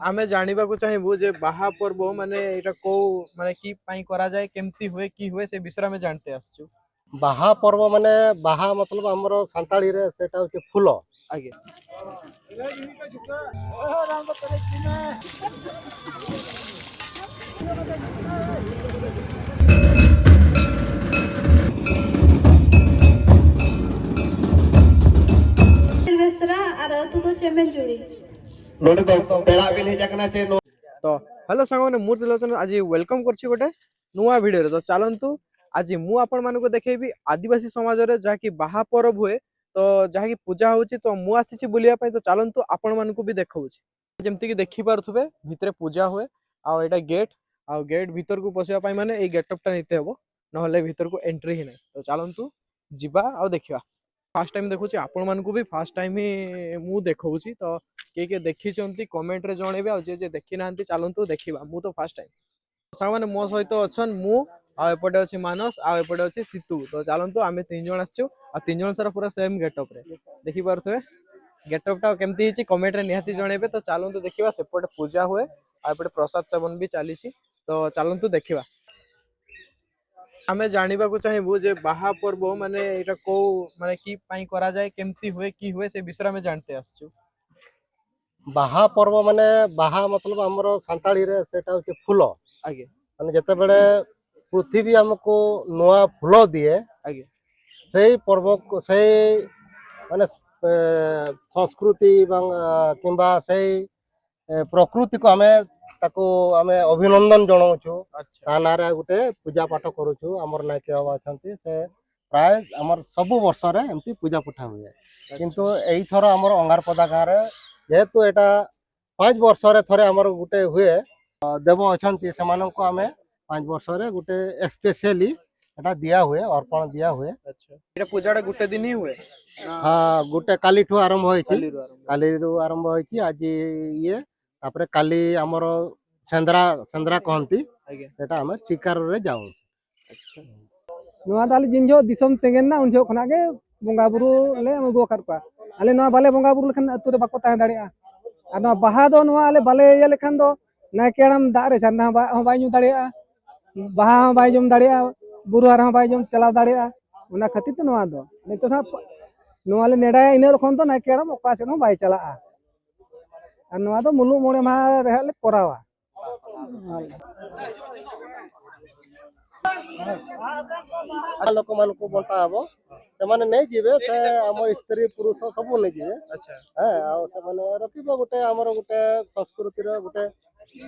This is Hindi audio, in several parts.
आमे जानिबा को चाहिबू जे बाहा पर्व माने एटा को माने की पई करा जाए केमती हुए की हुए से विषय में जानते आसछु। बाहा पर्व माने बाहा मतलब हमरो सांताली रे सेटा होचे फूल आगे तो हेलो सांग मु त्रिलोचन आज वेलकम करछि गोटे नुआ वीडियो रे। तो चलंतु आज मु आपण मानको देखेबी आदिवासी समाज रे जाकी बाहा पर्व हुए तो जाकी पूजा होची। तो मु आसीछि बुलिया पई। तो चलंतु आपण मानको भी देखाउछि। जेमति कि देखि पारथुबे भितरे पूजा हुए आ एटा गेट आ गेट भीतर को पसिया पई माने ए गेटअप टा निते हबो नहले भीतर को एंट्री ही नै। तो चलंतु जिबा आ देखिबा। फर्स्ट टाइम देखुछि आपण मानको भी फर्स्ट टाइम ही मु देखाउछि। तो के देखी कमेंट रे जणेबे आ जे देखि नांती चलंतु देखिबा। मु तो फर्स्ट टाइम साग माने मो सहित अछन मु आ एपटे अछि मानस आ एपटे अछि सितु। तो चलंतु आमे तीन जण आछछु आ तीन जण सारा पूरा सेम गेटअप रे देखि पारथुबे। गेटअप टा केमती हिची कमेंट रे निहाती जणेबे। तो चलंतु देखिबा सेपटे पूजा हुए आ एपटे प्रसाद सेवन भी चलीसी। तो चलंतु देखिबा। आमे जानिबा को चाहिबू जे बाहा पर्व माने एटा को माने की पई करा जाए केमती हुए की हुए से विषय में जानते आछछु। बाहा पर्व माने बाहा मतलब हमरो सांताली रे सेटा होचे फूल आगे माने जते बेले पृथ्वी हमको नवा फूल दिए आगे सेही पर्व को सेही माने संस्कृति किंबा सेही प्रकृति को हमें ताको हमें अभिनंदन जणाउछु। अच्छा ता नारे गुटे पूजा पाठ करूछु। हमर नायके हवा अछंती से प्राय हमर सब वर्ष रे एमती पूजा पाठ हुए। किंतु एई थरो हमर अंगारपदा गां रे जेहेतु एटा 5 वर्ष रे थरे हमर गुटे हुए देव अछंती सेमाननको हमें 5 वर्ष रे गुटे स्पेशली एटा दिया हुए अर्पण दिया हुए। अच्छा एटा पूजाटा गुटे दिन ही हुए। हाँ गुटे काली ठू आरंभ होईची काली काली आरंभ होईची आज ये तापरे काली हमर सेंद्रा सेंद्रा कहंती सेटा हमें चिकार रे जाऊ। अच्छा नोआ दाल जिनजो दिसम तेंगेना उनजो खना के बोंगा बुरु ले गो करपा आले नोआ बाले बोंगा बुरु लेखन अतु रे बाको ताहे दाड़िया आ नोआ बाहा दो नोआ आले बाले ये लेखन दो नायकेड़म दा रे छना हो बाय नु दाड़िया बाहा हो बाय जम दाड़िया बुरु हार हो बाय जम चलाव दाड़िया उना खातिर तो नोआ दो नहीं तो ना नोआ ले नेडा इने रखन तो नायकेड़म ओका से नो बाय चला आ नोआ दो मुलु मोड़े मा रे ले करावा लोक मान को बंटा हबो से माने नै जिवे से हम स्त्री पुरुष सब नै जिवे। अच्छा हां आ से माने रखिबो गुटे हमर गुटे संस्कृति रो गुटे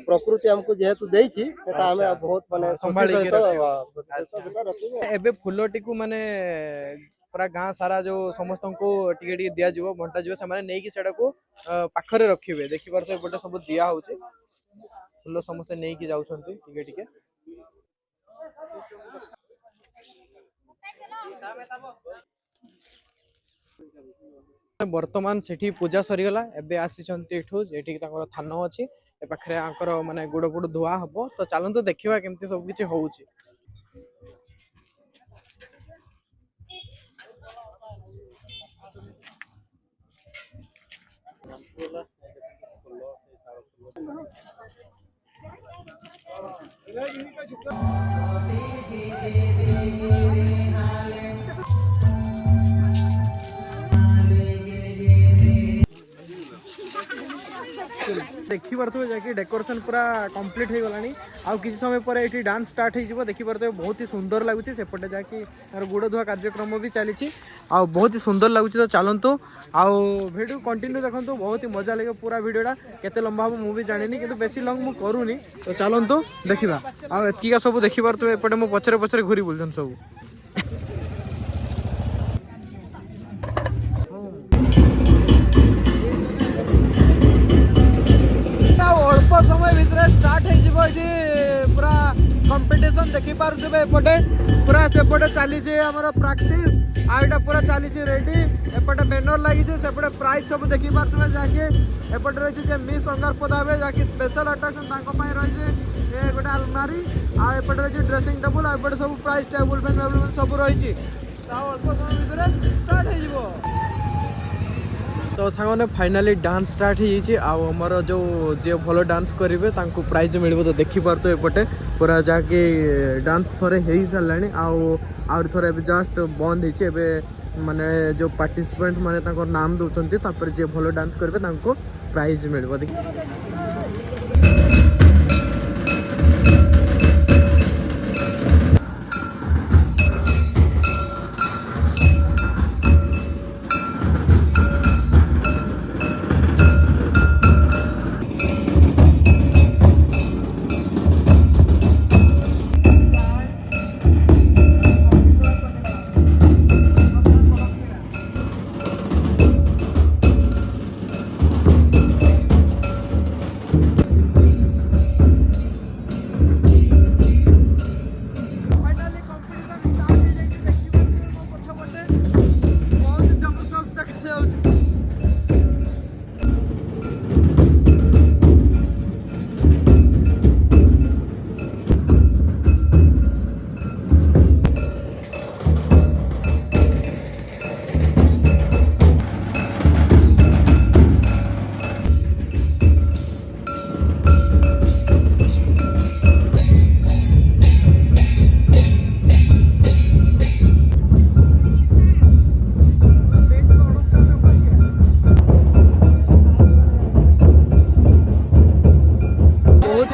प्रकृति हमको जेहेतु देइछि सेटा हमें बहुत माने संभाली के रखिबो। एबे फुलोटी को माने पूरा गां सारा जो समस्त को टिके टिके दिया जिवो बंटा जिवो से माने नै कि सेटा को पाखरे रखिबे। देखि परते बटे सब दिया होउची फुलो समस्त नै कि जाउछंती टिके टिके। वर्तमान सेठी पूजा सरीगला एबे आसीचंती एठू जेठी तांकर थानो अछि ए पाखरे आंकर माने गुड़ गुड़ धुआ हबो। तो चलंतु देखिबा केमती सब किछि होउची। देखि पारथो जाकि डेकोरेशन पूरा कंप्लीट हो गलानी आ किसी समय पर एठी डांस स्टार्ट हो जिवो। देखि पारथो बहुत ही सुंदर लागुची सेपटे जाकि तार गुड़ धुआ कार्यक्रम भी चली आ बहुत ही सुंदर लगुच। तो चलतु आउ वीडियो कंटिन्यू देखो बहुत ही मजा लगे पूरा वीडियोटा केते लंबा हम मुझे जानी कि बेसी लंग मु करूनी। तो चलतु देखा आका सब देखी पार एपटे मो पछरे पछरे घूरी बुलछन सब। अल्प समय भितर स्टार्ट हो पूरा कंपटीशन देखी पारे एपटे पूरा सेपटे चली प्रैक्टिस आईटा पूरा चली रेडी एपटे बैनर लगी सेपटे प्राइज सब देखी पारे जाके एपटे रही मिस अंगारपदा जहाँकि स्पेशल अट्राक्शन रही गोटे आलमारी आएपटे रही ड्रेसिंग टेबुल एपटे सब प्राइज टेबुल सब रही अल्प समय भितर स्टार्ट हो तो सांगने फाइनाली डांस स्टार्ट हो आमर जो जे भल डांस करेंगे प्राइज मिल तो देखिपार तो एपटे पूरा जहाँकि डांस थोड़े हो सारे आउ थोड़े जस्ट बंद हो माने जो पार्टिसिपेंट माने नाम दौरान जे भल डांस करेंगे प्राइज मिल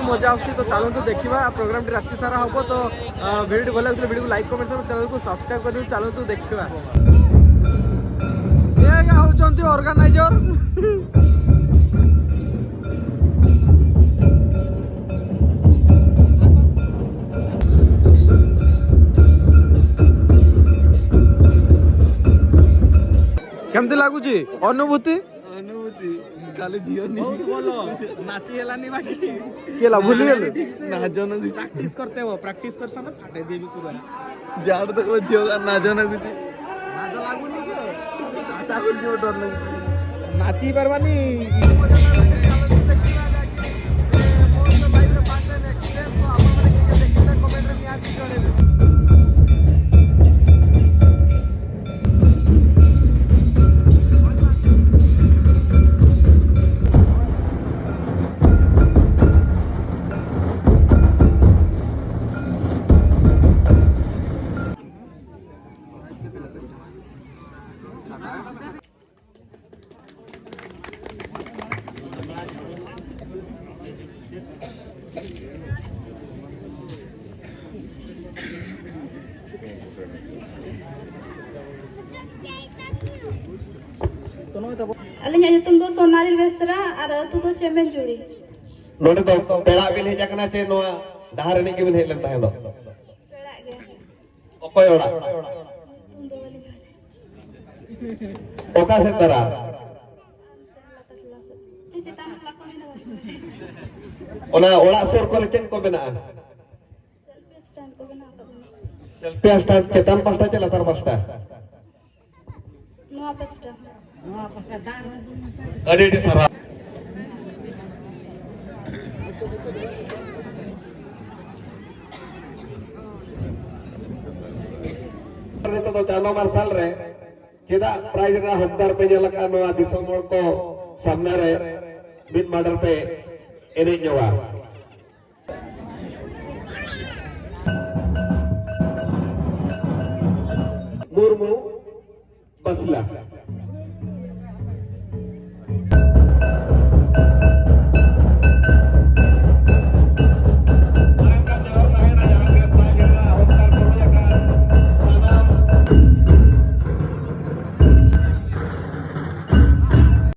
मजा आती तो चलते देखा प्रोग्राम राति सारा हम तो वीडियो भल लगे वीडियो को लाइक कमेंट चैनल को सब्सक्राइब कर चलते देखा होती ऑर्गेनाइजर केमती लगुच अनुभूति खाली झील नाची हेलानी बाकी केला भूली गलु नाचन प्रैक्टिस करते हो प्रैक्टिस कर सन फाटे देबी पूरा जाड़ तक झील नाचन गुची नाच लागुनी ताकि जो डर लगे नाची परवानी अलिंगा तुम दो सोनाली बेसरा और तू दो चेमेन जुड़ी नोडे तो पेड़ा बिन हेज कना से नोआ डहार ने के बिन हेज लगता है दो पेड़ा गे ओकोय ओड़ा तुम दो वाली ओका से तरा चिता ताम लाको ओना ओड़ा सोर को लेचन को बना सेल्फी स्टैंड को बना कर सेल्फी स्टार्ट चेतन पास्ता चला तर पास्ता नुआ पस्टा अरे सरा तो चानो मार्शल रे चेदा प्राइज रा हकदार पे जलका नोआ दिसम को सामने रे बिन मर्डर पे एने जोआ मुर्मू बसला